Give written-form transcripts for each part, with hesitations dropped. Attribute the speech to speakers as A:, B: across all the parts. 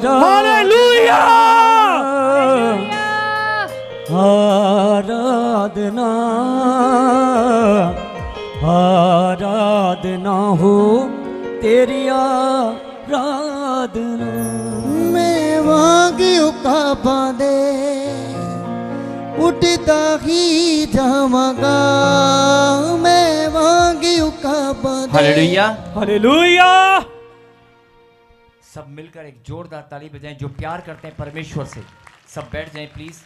A: Hallelujah आराधना आराधना हो तेरी आराधना।
B: मैं वांगियों का बांधे उठता ही जाऊंगा, मैं वांगियों का बांधे।
C: Hallelujah
A: hallelujah.
C: सब मिलकर एक जोरदार ताली बजाएं जो प्यार करते हैं परमेश्वर से। सब बैठ जाएं प्लीज।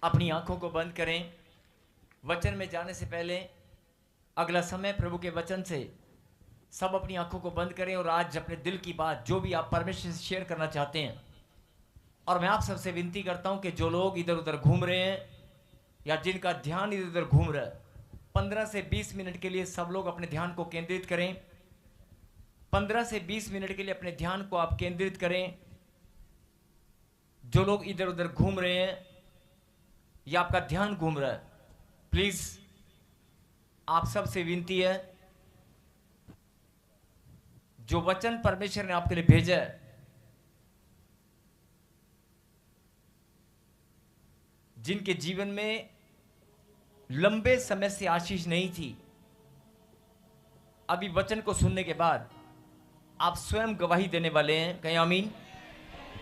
C: अपनी आंखों को बंद करें। वचन में जाने से पहले अगला समय प्रभु के वचन से सब अपनी आंखों को बंद करें और आज अपने दिल की बात जो भी आप परमेश्वर से शेयर करना चाहते हैं। और मैं आप सबसे विनती करता हूं कि जो लोग इधर उधर घूम रहे हैं या जिनका ध्यान इधर उधर घूम रहा है, 15 से 20 मिनट के लिए सब लोग अपने ध्यान को केंद्रित करें। 15 से 20 मिनट के लिए अपने ध्यान को आप केंद्रित करें। जो लोग इधर उधर घूम रहे हैं या आपका ध्यान घूम रहा है, प्लीज आप सबसे विनती है, जो वचन परमेश्वर ने आपके लिए भेजा है, जिनके जीवन में लंबे समय से आशीष नहीं थी, अभी वचन को सुनने के बाद आप स्वयं गवाही देने वाले हैं। कहीं आमीन।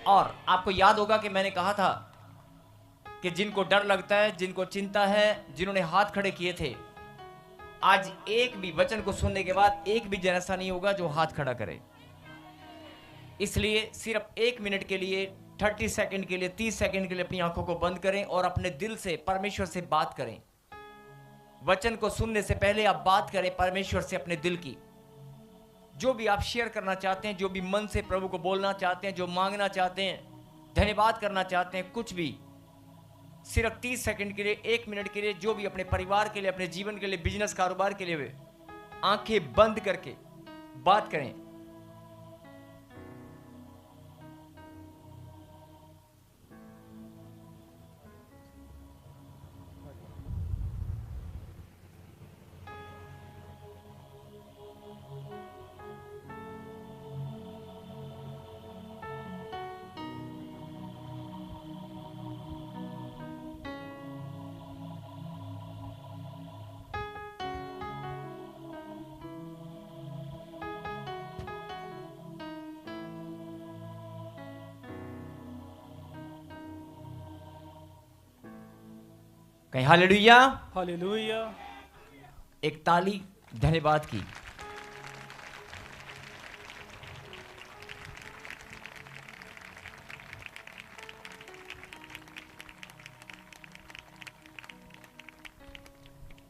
C: और आपको याद होगा कि मैंने कहा था कि जिनको डर लगता है, जिनको चिंता है, जिन्होंने हाथ खड़े किए थे, आज एक भी वचन को सुनने के बाद एक भी जन ऐसा नहीं होगा जो हाथ खड़ा करे। इसलिए सिर्फ 1 मिनट के लिए, 30 सेकंड के लिए, 30 सेकंड के लिए अपनी आंखों को बंद करें और अपने दिल से परमेश्वर से बात करें। वचन को सुनने से पहले आप बात करें परमेश्वर से अपने दिल की। जो भी आप शेयर करना चाहते हैं, जो भी मन से प्रभु को बोलना चाहते हैं, जो मांगना चाहते हैं, धन्यवाद करना चाहते हैं, कुछ भी, सिर्फ 30 सेकंड के लिए, 1 मिनट के लिए, जो भी अपने परिवार के लिए, अपने जीवन के लिए, बिजनेस कारोबार के लिए वे आंखें बंद करके बात करें। कहीं हालेलुया।
A: हालेलुया।
C: एक ताली धन्यवाद की।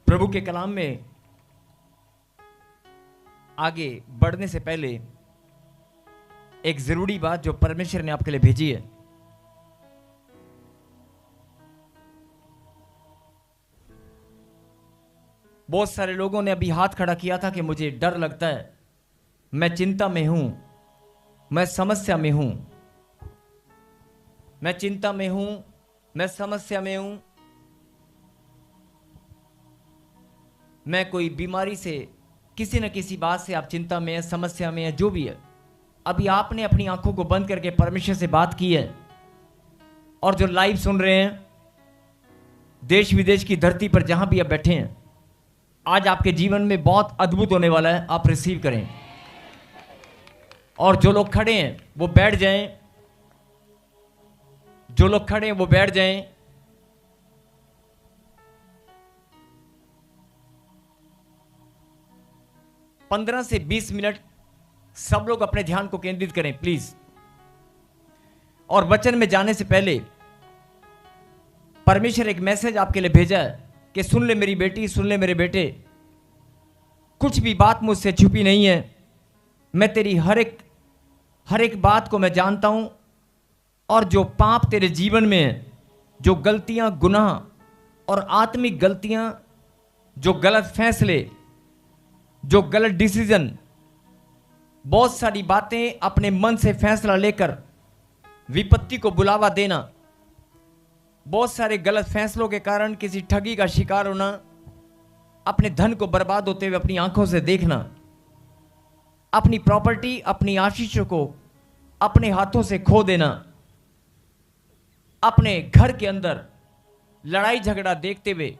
C: प्रभु के कलाम में आगे बढ़ने से पहले एक जरूरी बात जो परमेश्वर ने आपके लिए भेजी है। बहुत सारे लोगों ने अभी हाथ खड़ा किया था कि मुझे डर लगता है, मैं चिंता में हूं, मैं समस्या में हूं, मैं चिंता में हूं, मैं समस्या में हूं, मैं कोई बीमारी से, किसी न किसी बात से आप चिंता में है, समस्या में है, जो भी है। अभी आपने अपनी आंखों को बंद करके परमेश्वर से बात की है। और जो लाइव सुन रहे हैं देश विदेश की धरती पर, जहां भी आप बैठे हैं, आज आपके जीवन में बहुत अद्भुत होने वाला है। आप रिसीव करें। और जो लोग खड़े हैं वो बैठ जाएं। जो लोग खड़े हैं वो बैठ जाएं। पंद्रह से 20 मिनट सब लोग अपने ध्यान को केंद्रित करें प्लीज। और वचन में जाने से पहले परमेश्वर एक मैसेज आपके लिए भेजा है कि सुन ले मेरी बेटी, सुन ले मेरे बेटे, कुछ भी बात मुझसे छुपी नहीं है। मैं तेरी हर एक बात को मैं जानता हूं। और जो पाप तेरे जीवन में है, जो गलतियां, गुनाह और आत्मिक गलतियां, जो गलत फैसले, जो गलत डिसीजन, बहुत सारी बातें अपने मन से फैसला लेकर विपत्ति को बुलावा देना, बहुत सारे गलत फैसलों के कारण किसी ठगी का शिकार होना, अपने धन को बर्बाद होते हुए अपनी आंखों से देखना, अपनी प्रॉपर्टी, अपनी आशीषों को अपने हाथों से खो देना, अपने घर के अंदर लड़ाई झगड़ा देखते हुए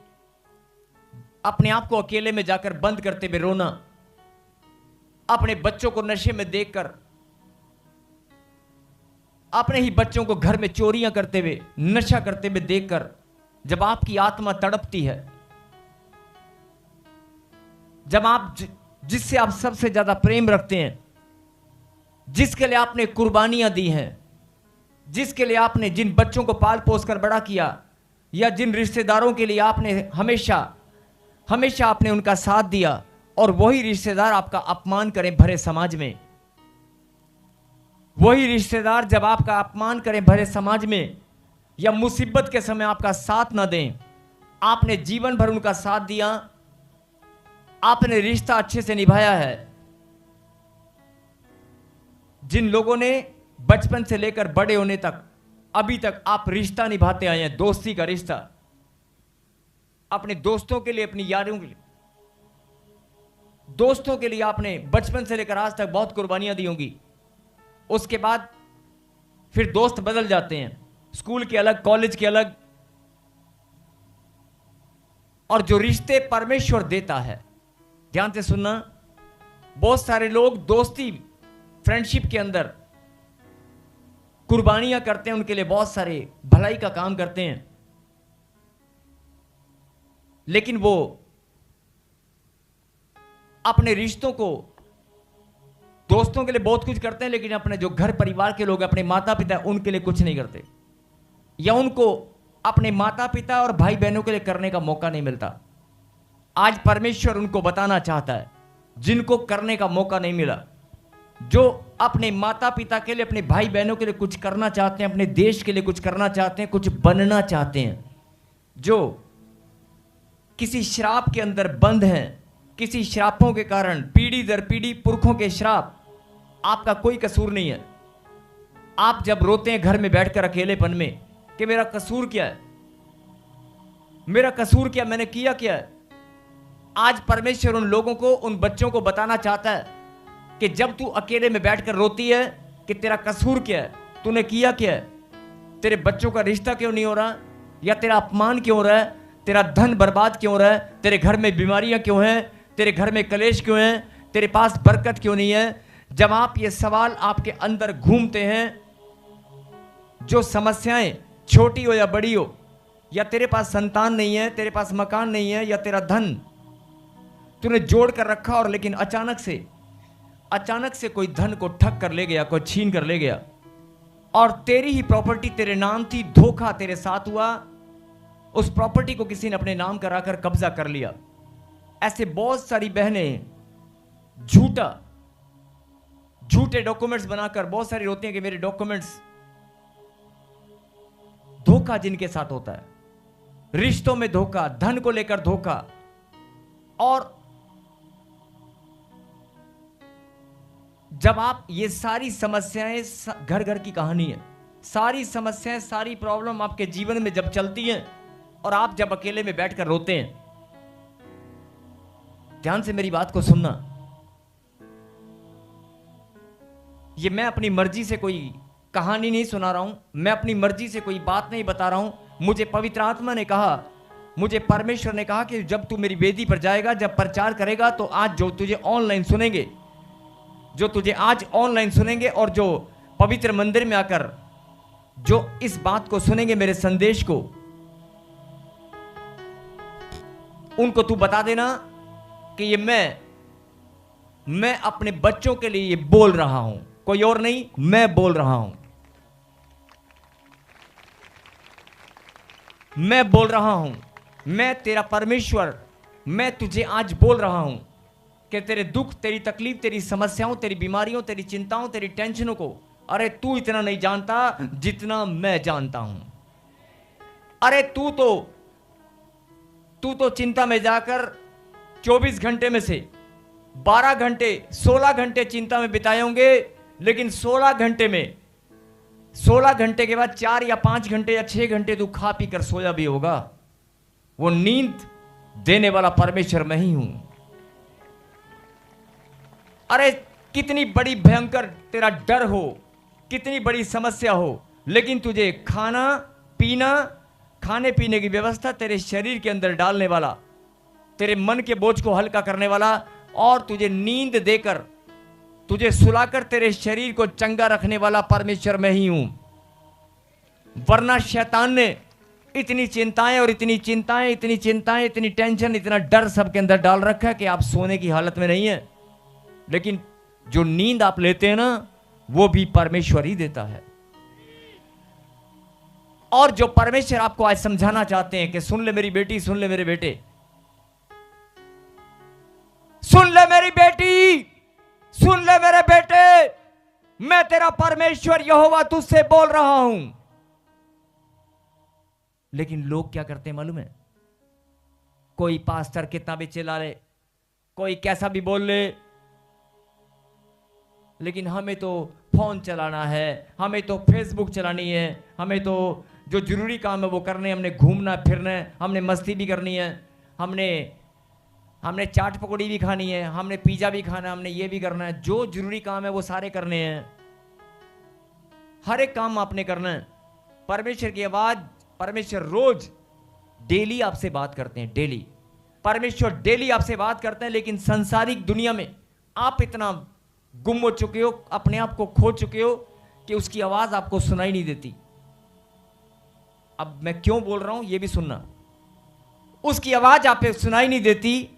C: अपने आप को अकेले में जाकर बंद करते हुए रोना, अपने बच्चों को नशे में देखकर, अपने ही बच्चों को घर में चोरियां करते हुए, नशा करते हुए देखकर जब आपकी आत्मा तड़पती है, जब आप जिससे आप सबसे ज्यादा प्रेम रखते हैं, जिसके लिए आपने कुर्बानियां दी हैं, जिसके लिए आपने जिन बच्चों को पाल पोस कर बड़ा किया, या जिन रिश्तेदारों के लिए आपने हमेशा हमेशा आपने उनका साथ दिया, और वही रिश्तेदार आपका अपमान करें भरे समाज में, वही रिश्तेदार जब आपका अपमान करें भरे समाज में, या मुसीबत के समय आपका साथ ना दें, आपने जीवन भर उनका साथ दिया, आपने रिश्ता अच्छे से निभाया है। जिन लोगों ने बचपन से लेकर बड़े होने तक अभी तक आप रिश्ता निभाते आए हैं, दोस्ती का रिश्ता, अपने दोस्तों के लिए, अपनी यारों के लिए, दोस्तों के लिए आपने बचपन से लेकर आज तक बहुत कुर्बानियां दी होंगी। उसके बाद फिर दोस्त बदल जाते हैं, स्कूल के अलग, कॉलेज के अलग, और जो रिश्ते परमेश्वर देता है, ध्यान से सुनना, बहुत सारे लोग दोस्ती, फ्रेंडशिप के अंदर कुर्बानियां करते हैं, उनके लिए बहुत सारे भलाई का काम करते हैं, लेकिन वो अपने रिश्तों को, दोस्तों के लिए बहुत कुछ करते हैं, लेकिन अपने जो घर परिवार के लोग, अपने माता पिता, उनके लिए कुछ नहीं करते, या उनको अपने माता पिता और भाई बहनों के लिए करने का मौका नहीं मिलता। आज परमेश्वर उनको बताना चाहता है, जिनको करने का मौका नहीं मिला, जो अपने माता पिता के लिए, अपने भाई बहनों के लिए कुछ करना चाहते हैं, अपने देश के लिए कुछ करना चाहते हैं, कुछ बनना चाहते हैं, जो किसी श्राप के अंदर बंद हैं, किसी श्रापों के कारण, पीढ़ी दर पीढ़ी पुरखों के श्राप, आपका कोई कसूर नहीं है। आप जब रोते हैं घर में बैठकर अकेलेपन में कि मेरा कसूर क्या है, मेरा कसूर क्या, मैंने किया क्या है, आज परमेश्वर उन लोगों को, उन बच्चों को बताना चाहता है कि जब तू अकेले में बैठकर रोती है कि तेरा कसूर क्या है, तूने किया क्या है, तेरे बच्चों का रिश्ता क्यों नहीं हो रहा, या तेरा अपमान क्यों हो रहा है, तेरा धन बर्बाद क्यों हो रहा है, तेरे घर में बीमारियां क्यों हैं, तेरे घर में कलेश क्यों हैं, तेरे पास बरकत क्यों नहीं है। जब आप ये सवाल आपके अंदर घूमते हैं, जो समस्याएं छोटी हो या बड़ी हो, या तेरे पास संतान नहीं है, तेरे पास मकान नहीं है, या तेरा धन तूने जोड़ कर रखा, और लेकिन अचानक से कोई धन को ठग कर ले गया, कोई छीन कर ले गया, और तेरी ही प्रॉपर्टी तेरे नाम थी, धोखा तेरे साथ हुआ, उस प्रॉपर्टी को किसी ने अपने नाम कराकर कब्जा कर लिया। ऐसे बहुत सारी बहनें झूठे डॉक्यूमेंट्स बनाकर बहुत सारी रोती हैं कि मेरे डॉक्यूमेंट्स, धोखा जिनके साथ होता है, रिश्तों में धोखा, धन को लेकर धोखा, और जब आप ये सारी समस्याएं, घर घर की कहानी है, सारी समस्याएं, सारी प्रॉब्लम आपके जीवन में जब चलती हैं, और आप जब अकेले में बैठकर रोते हैं, ध्यान से मेरी बात को सुनना, ये मैं अपनी मर्जी से कोई कहानी नहीं सुना रहा हूं, मैं अपनी मर्जी से कोई बात नहीं बता रहा हूं। मुझे पवित्र आत्मा ने कहा, मुझे परमेश्वर ने कहा कि जब तू मेरी वेदी पर जाएगा, जब प्रचार करेगा, तो आज जो तुझे ऑनलाइन सुनेंगे, जो तुझे आज ऑनलाइन सुनेंगे, और जो पवित्र मंदिर में आकर जो इस बात को सुनेंगे, मेरे संदेश को, उनको तू बता देना कि ये मैं अपने बच्चों के लिए ये बोल रहा हूं, कोई और नहीं, मैं बोल रहा हूं, मैं बोल रहा हूं, मैं तेरा परमेश्वर, मैं तुझे आज बोल रहा हूं कि तेरे दुख, तेरी तकलीफ, तेरी समस्याओं, तेरी बीमारियों, तेरी चिंताओं, तेरी टेंशनों को, अरे तू इतना नहीं जानता जितना मैं जानता हूं। अरे तू तो चिंता में जाकर 24 घंटे में से 12 घंटे, 16 घंटे चिंता में बिताए होंगे, लेकिन 16 घंटे के बाद 4 या 5 घंटे या 6 घंटे तू खा पी कर सोया भी होगा। वो नींद देने वाला परमेश्वर मैं ही हूं। अरे कितनी बड़ी भयंकर तेरा डर हो, कितनी बड़ी समस्या हो, लेकिन तुझे खाना पीना, खाने पीने की व्यवस्था तेरे शरीर के अंदर डालने वाला, तेरे मन के बोझ को हल्का करने वाला और तुझे नींद देकर, तुझे सुलाकर तेरे शरीर को चंगा रखने वाला परमेश्वर मैं ही हूं। वरना शैतान ने इतनी चिंताएं और इतनी चिंताएं, इतनी चिंताएं, इतनी टेंशन, इतना डर सबके अंदर डाल रखा है कि आप सोने की हालत में नहीं है। लेकिन जो नींद आप लेते हैं ना, वो भी परमेश्वर ही देता है। और जो परमेश्वर आपको आज समझाना चाहते हैं कि सुन ले मेरी बेटी, सुन ले मेरे बेटे, सुन ले मेरी बेटी, सुन ले मेरे बेटे, मैं तेरा परमेश्वर यहोवा तुझसे बोल रहा हूं। लेकिन लोग क्या करते हैं मालूम है? कोई पास्टर कितना भी चिल्ला ले, कोई कैसा भी बोल ले, लेकिन हमें तो फोन चलाना है, हमें तो फेसबुक चलानी है, हमें तो जो जरूरी काम है वो करने, हमने घूमना फिरना है, हमने मस्ती भी करनी है, हमने चाट पकौड़ी भी खानी है, हमने पिज्जा भी खाना है, हमने ये भी करना है। जो जरूरी काम है वो सारे करने हैं, हर एक काम आपने करना है। परमेश्वर की आवाज, परमेश्वर रोज डेली आपसे बात करते हैं, डेली परमेश्वर डेली आपसे बात करते हैं। लेकिन संसारिक दुनिया में आप इतना गुम हो चुके हो, अपने आप को खो चुके हो कि उसकी आवाज आपको सुनाई नहीं देती। अब मैं क्यों बोल रहा हूं ये भी सुनना। उसकी आवाज आप पे सुनाई नहीं देती।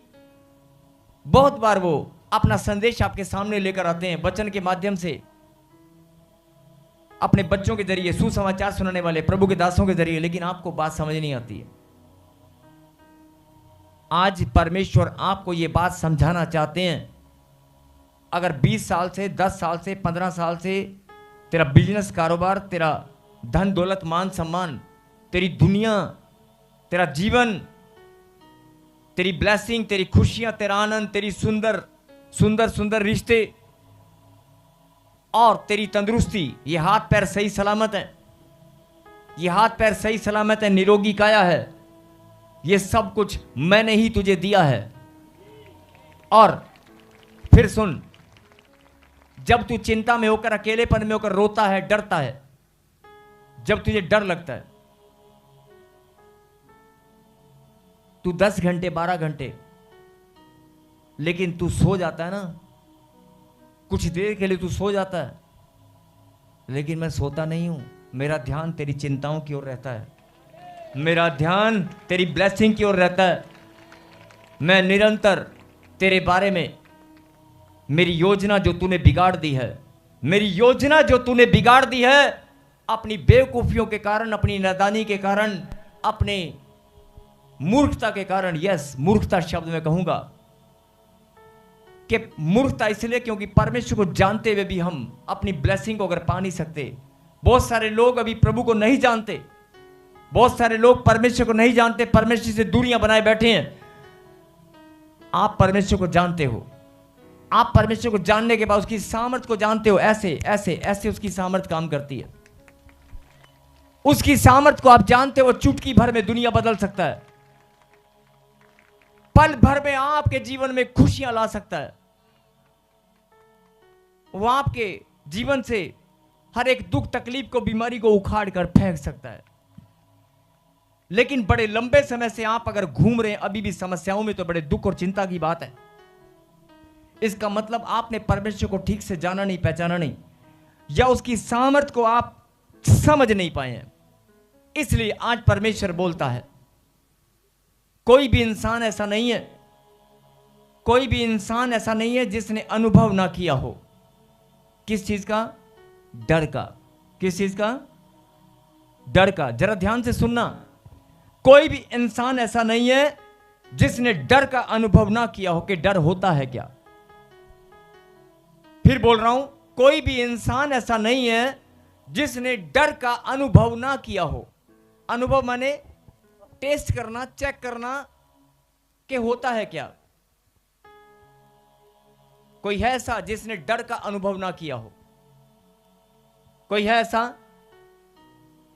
C: बहुत बार वो अपना संदेश आपके सामने लेकर आते हैं वचन के माध्यम से, अपने बच्चों के जरिए, सुसमाचार सुनाने वाले प्रभु के दासों के जरिए, लेकिन आपको बात समझ नहीं आती है। आज परमेश्वर आपको यह बात समझाना चाहते हैं। अगर 20 साल से, 10 साल से, 15 साल से तेरा बिजनेस, कारोबार, तेरा धन दौलत, मान सम्मान, तेरी दुनिया, तेरा जीवन, तेरी ब्लेसिंग, तेरी खुशियां, तेरा आनंद, तेरी सुंदर सुंदर सुंदर रिश्ते और तेरी तंदुरुस्ती, ये हाथ पैर सही सलामत है, ये हाथ पैर सही सलामत है, निरोगी काया है, ये सब कुछ मैंने ही तुझे दिया है। और फिर सुन, जब तू चिंता में होकर, अकेलेपन में होकर रोता है, डरता है, जब तुझे डर लगता है, तू 10 घंटे 12 घंटे, लेकिन तू सो जाता है ना, कुछ देर के लिए तू सो जाता है, लेकिन मैं सोता नहीं हूं। मेरा ध्यान तेरी चिंताओं की ओर रहता है, मेरा ध्यान तेरी ब्लेसिंग की ओर रहता है। मैं निरंतर तेरे बारे में, मेरी योजना जो तूने बिगाड़ दी है, मेरी योजना जो तूने बिगाड़ दी है, अपनी बेवकूफियों के कारण, अपनी नादानी के कारण, अपने मूर्खता के कारण, यस मूर्खता शब्द में कहूंगा कि मूर्खता इसलिए क्योंकि परमेश्वर को जानते हुए भी हम अपनी ब्लेसिंग को अगर पा नहीं सकते। बहुत सारे लोग अभी प्रभु को नहीं जानते, बहुत सारे लोग परमेश्वर को नहीं जानते, परमेश्वर से दूरियां बनाए बैठे हैं। आप परमेश्वर को जानते हो, आप परमेश्वर को जानने के बाद उसकी सामर्थ को जानते हो। ऐसे ऐसे ऐसे उसकी सामर्थ काम करती है। उसकी सामर्थ को आप जानते हो, चुटकी भर में दुनिया बदल सकता है, पल भर में आपके जीवन में खुशियां ला सकता है। वो आपके जीवन से हर एक दुख तकलीफ को, बीमारी को उखाड़ कर फेंक सकता है। लेकिन बड़े लंबे समय से आप अगर घूम रहे हैं अभी भी समस्याओं में, तो बड़े दुख और चिंता की बात है। इसका मतलब आपने परमेश्वर को ठीक से जाना नहीं, पहचाना नहीं, या उसकी सामर्थ को आप समझ नहीं पाए हैं। इसलिए आज परमेश्वर बोलता है, कोई भी इंसान ऐसा नहीं है, कोई भी इंसान ऐसा नहीं है जिसने अनुभव ना किया हो। किस चीज का? डर का। किस चीज का? डर का। जरा ध्यान से सुनना, कोई भी इंसान ऐसा नहीं है जिसने डर का अनुभव ना किया हो कि डर होता है क्या। फिर बोल रहा हूं, कोई भी इंसान ऐसा नहीं है जिसने डर का अनुभव ना किया हो। अनुभव माने टेस्ट करना, चेक करना कि होता है क्या। कोई है ऐसा जिसने डर का अनुभव ना किया हो? कोई है ऐसा?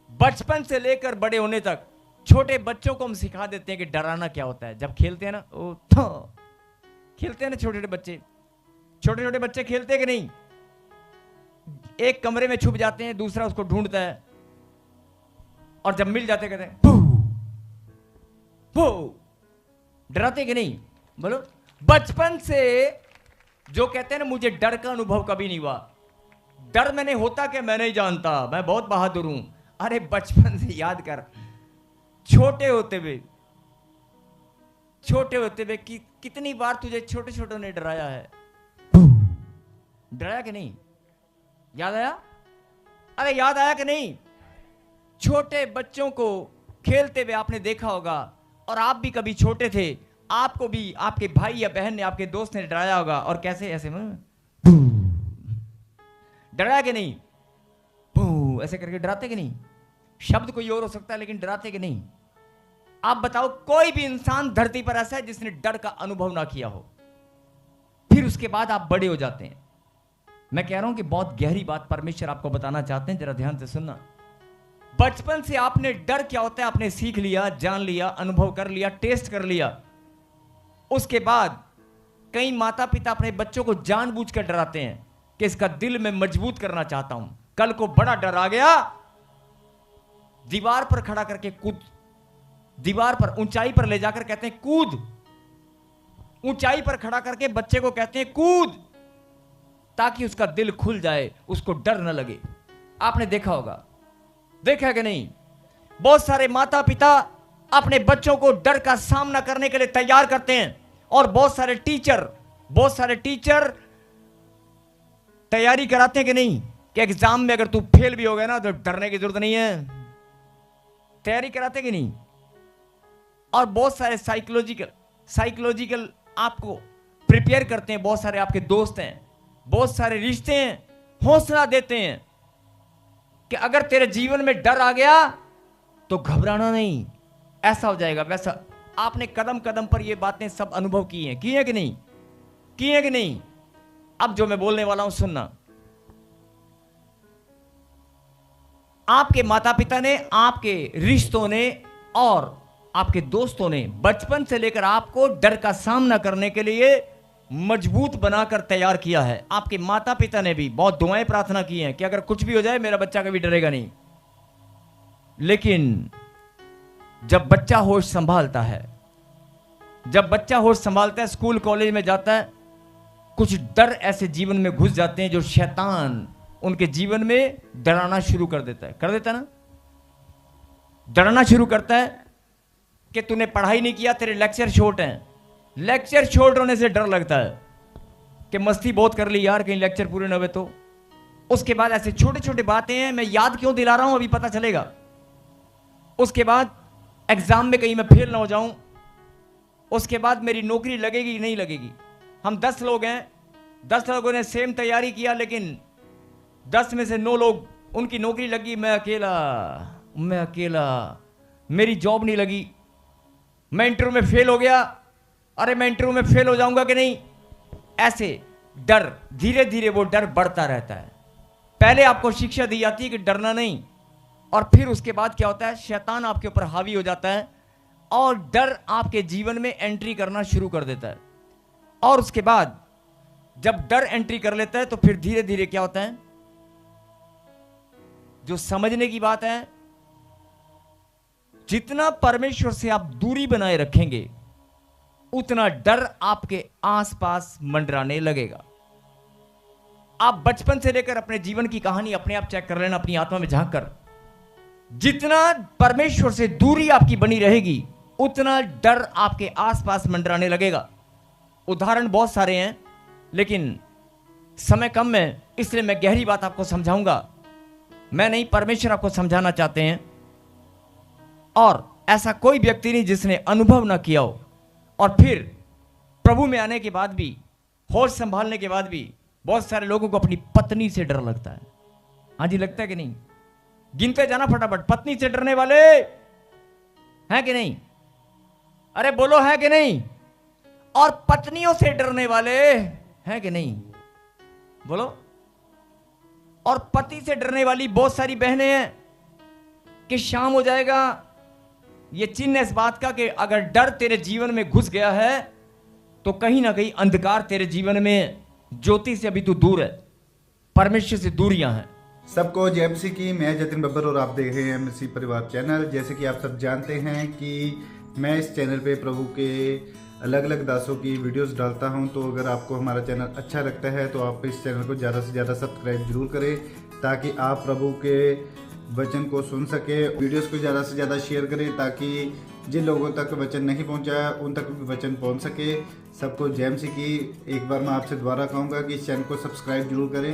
C: बचपन से लेकर बड़े होने तक छोटे बच्चों को हम सिखा देते हैं कि डराना क्या होता है। जब खेलते हैं ना, खेलते हैं ना छोटे छोटे बच्चे, छोटे छोटे बच्चे खेलते कि नहीं? एक कमरे में छुप जाते हैं, दूसरा उसको ढूंढता है, और जब मिल जाते कहते हैं भू भू। डराते कि नहीं? बोलो। बचपन से जो कहते हैं ना मुझे डर का अनुभव कभी नहीं हुआ, डर मैंने होता कि मैं नहीं जानता, मैं बहुत बहादुर हूं। अरे बचपन से याद कर, छोटे होते हुए कितनी बार तुझे छोटे छोटों ने डराया है? डराया कि नहीं? याद आया? अरे याद आया कि नहीं? छोटे बच्चों को खेलते हुए आपने देखा होगा, और आप भी कभी छोटे थे, आपको भी आपके भाई या बहन ने, आपके दोस्त ने डराया होगा, और कैसे ऐसे डराया कि नहीं? ऐसे करके डराते कि नहीं? शब्द कोई और हो सकता है, लेकिन डराते कि नहीं? आप बताओ, कोई भी इंसान धरती पर ऐसा है जिसने डर का अनुभव ना किया हो? फिर उसके बाद आप बड़े हो जाते हैं। मैं कह रहा हूं कि बहुत गहरी बात परमेश्वर आपको बताना चाहते हैं, जरा ध्यान से सुनना। बचपन से आपने डर क्या होता है आपने सीख लिया, जान लिया, अनुभव कर लिया, टेस्ट कर लिया। उसके बाद कई माता पिता अपने बच्चों को जानबूझकर डराते हैं कि इसका दिल मैं मजबूत करना चाहता हूं, कल को बड़ा डर आ गया, दीवार पर खड़ा करके कूद, दीवार पर ऊंचाई पर ले जाकर कहते हैं कूद, ऊंचाई पर खड़ा करके बच्चे को कहते हैं कूद, ताकि उसका दिल खुल जाए, उसको डर न लगे। आपने देखा होगा, देखा है कि नहीं? बहुत सारे माता पिता अपने बच्चों को डर का सामना करने के लिए तैयार करते हैं, और बहुत सारे टीचर तैयारी कराते हैं कि नहीं, कि एग्जाम में अगर तू फेल भी हो गया ना तो डरने की जरूरत नहीं है। तैयारी कराते कि नहीं? और बहुत सारे साइकोलॉजिकल आपको प्रिपेयर करते हैं, बहुत सारे आपके दोस्त हैं, बहुत सारे रिश्ते हैं, हौसला देते हैं कि अगर तेरे जीवन में डर आ गया तो घबराना नहीं, ऐसा हो जाएगा वैसा। आपने कदम कदम पर ये बातें सब अनुभव की हैं कि नहीं? की हैं कि नहीं? अब जो मैं बोलने वाला हूं सुनना। आपके माता पिता ने, आपके रिश्तों ने और आपके दोस्तों ने बचपन से लेकर आपको डर का सामना करने के लिए मजबूत बनाकर तैयार किया है। आपके माता पिता ने भी बहुत दुआएं प्रार्थना की हैं कि अगर कुछ भी हो जाए मेरा बच्चा कभी डरेगा नहीं। लेकिन जब बच्चा होश संभालता है, स्कूल कॉलेज में जाता है, कुछ डर ऐसे जीवन में घुस जाते हैं जो शैतान उनके जीवन में डराना शुरू कर देता है ना। डराना शुरू करता है कि तूने पढ़ाई नहीं किया, तेरे लेक्चर शॉर्ट हैं। लेक्चर शॉर्ट होने से डर लगता है कि मस्ती बहुत कर ली यार, कहीं लेक्चर पूरे न हुए तो। उसके बाद ऐसे छोटे छोटे बातें हैं, मैं याद क्यों दिला रहा हूं अभी पता चलेगा। उसके बाद एग्जाम में कहीं मैं फेल ना हो जाऊं, उसके बाद मेरी नौकरी लगेगी नहीं लगेगी। हम 10 लोग हैं, 10 लोगों ने सेम तैयारी किया, लेकिन 10 में से 9 लोग उनकी नौकरी लगी, मैं अकेला, मेरी जॉब नहीं लगी। मैं इंटरव्यू में फेल हो गया, अरे मैं इंटरव्यू में फेल हो जाऊंगा कि नहीं। ऐसे डर धीरे धीरे वो डर बढ़ता रहता है। पहले आपको शिक्षा दी जाती है कि डरना नहीं, और फिर उसके बाद क्या होता है, शैतान आपके ऊपर हावी हो जाता है और डर आपके जीवन में एंट्री करना शुरू कर देता है। और उसके बाद जब डर एंट्री कर लेता है तो फिर धीरे धीरे क्या होता है, जो समझने की बात है, जितना परमेश्वर से आप दूरी बनाए रखेंगे उतना डर आपके आसपास मंडराने लगेगा। आप बचपन से लेकर अपने जीवन की कहानी अपने आप चेक कर लेना, अपनी आत्मा में झांक कर। जितना परमेश्वर से दूरी आपकी बनी रहेगी उतना डर आपके आसपास मंडराने लगेगा। उदाहरण बहुत सारे हैं, लेकिन समय कम है, इसलिए मैं गहरी बात आपको समझाऊंगा। मैं नहीं, परमेश्वर आपको समझाना चाहते हैं। और ऐसा कोई व्यक्ति नहीं जिसने अनुभव ना किया हो, और फिर प्रभु में आने के बाद भी, होश संभालने के बाद भी बहुत सारे लोगों को अपनी पत्नी से डर लगता है। हाँ जी, लगता है कि नहीं? गिनते जाना फटाफट। पत्नी से डरने वाले हैं कि नहीं? अरे बोलो, है कि नहीं? और पत्नियों से डरने वाले हैं कि नहीं? बोलो। और पति से डरने वाली बहुत सारी बहनें हैं कि शाम हो जाएगा, ये चिन्ह इस बात का कि अगर डर तेरे जीवन में घुस गया है तो कहीं ना कहीं अंधकार तेरे जीवन में ज्योति से अभी तू दूर है, परमेश्वर से दूरियां हैं।
D: सबको जय मसीह की। मैं जतिन बब्बर और आप देख रहे हैं मसीह परिवार चैनल। जैसे कि आप सब जानते हैं कि मैं इस चैनल पे प्रभु के अलग अलग दासों की वीडियोस डालता हूं, तो अगर आपको हमारा चैनल अच्छा लगता है तो आप इस चैनल को ज़्यादा से ज़्यादा सब्सक्राइब जरूर करें, ताकि आप प्रभु के वचन को सुन सके। वीडियोस को ज़्यादा से ज़्यादा शेयर करें, ताकि जिन लोगों तक वचन नहीं पहुंचा उन तक भी वचन पहुंच सके। सबको जय मसीह की। एक बार मैं आपसे दोबारा कहूँगा कि इस चैनल को सब्सक्राइब जरूर करें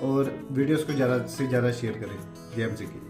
D: और वीडियोस को ज़्यादा से ज़्यादा शेयर करें। जय मसीह की।